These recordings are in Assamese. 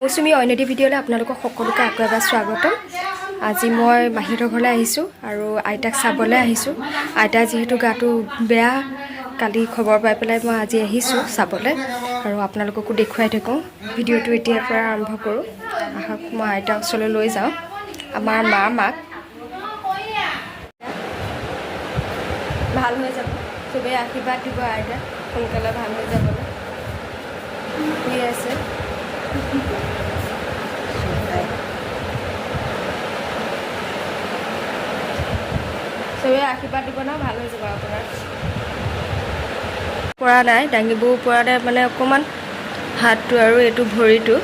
মৌচুমী অন্যটি ভিডিঅ'লৈ আপোনালোকক সকলোকে আকৌ এবাৰ স্বাগতম। আজি মই মাহীহঁতৰ ঘৰলৈ আহিছোঁ আৰু আইতাক চাবলৈ আহিছোঁ। আইতা যিহেতু গাটো বেয়া, কালি খবৰ পাই পেলাই মই আজি আহিছোঁ চাবলৈ আৰু আপোনালোককো দেখুৱাই থাকোঁ। ভিডিঅ'টো এতিয়াৰ পৰা আৰম্ভ কৰোঁ। আহক মই আইতাৰ ওচৰলৈ লৈ যাওঁ। আমাৰ মাক ভাল হৈ যাব, চবেই আশীৰ্বাদ দিব আইতা সোনকালে ভাল হৈ যাবলৈ। শুই আছে চবেই আশীৰ্বাদ দিব ন, ভাল হৈ যাব আপোনাৰ। পৰা নাই, দাঙিবও পৰা নাই, মানে অকণমান হাতটো আৰু এইটো ভৰিটো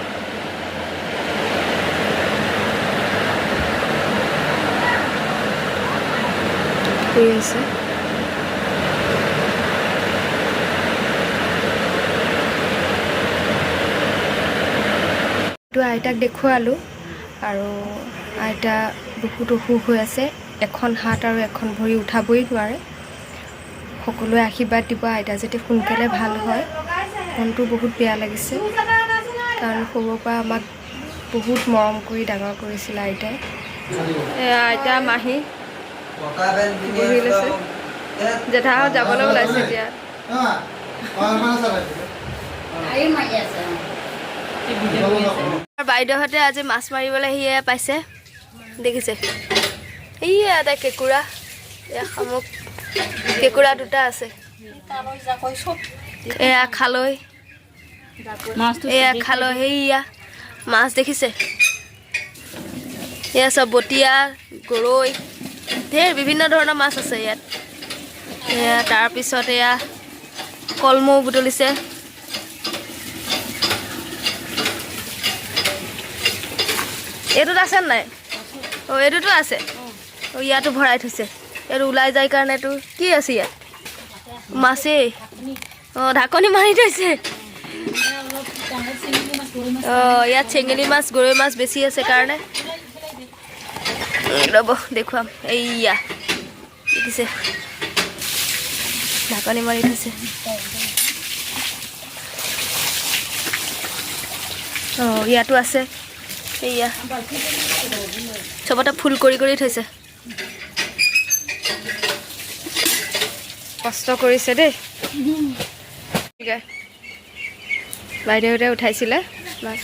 শুই আছে। আইতাক দেখুৱালোঁ আৰু আইতা বহুত অসুখ হৈ আছে, এখন হাত আৰু এখন ভৰি উঠাবই নোৱাৰে। সকলোৱে আশীৰ্বাদ দিব আইতা যাতে সোনকালে ভাল হয়। মনটো বহুত বেয়া লাগিছে, কাৰণ সৰুৰ পৰা আমাক বহুত মৰম কৰি ডাঙৰ কৰিছিলে আইতাই। আইতা মাহী বহি লৈছে, জেঠাহঁত যাবলৈ ওলাইছে এতিয়া। বাইদেউহঁতে আজি মাছ মাৰিবলৈ সিয়ে পাইছে, দেখিছে। এইয়া এটা কেঁকুৰা, শামুক কেঁকুৰা দুটা আছে। এয়া খালৈ, এয়া খালৈ, সেইয়া মাছ দেখিছে। এয়া চব বটিয়া, গৰৈ, ঢেৰ বিভিন্ন ধৰণৰ মাছ আছে ইয়াত। এয়া তাৰপিছত এয়া কলমৌ বুটলিছে। এইটোত আছে নাই? অঁ এইটোতো আছে। অঁ ইয়াতো ভৰাই থৈছে। এইটো ওলাই যায় কাৰণে এইটো কি আছে ইয়াত? মাছেই। অঁ ঢাকনি মাৰি থৈছে। অঁ ইয়াত চেঙেলী মাছ, গৰৈ মাছ বেছি আছে কাৰণে। ৰ'ব দেখুৱাম। এইয়া দেখিছে, ঢাকনি মাৰি থৈছে। অঁ ইয়াতো আছে। এইয়া চবতে ফুল কৰি কৰি থৈছে। কষ্ট কৰিছে দেই। বাইদেউহঁতে উঠাইছিলে মাছ।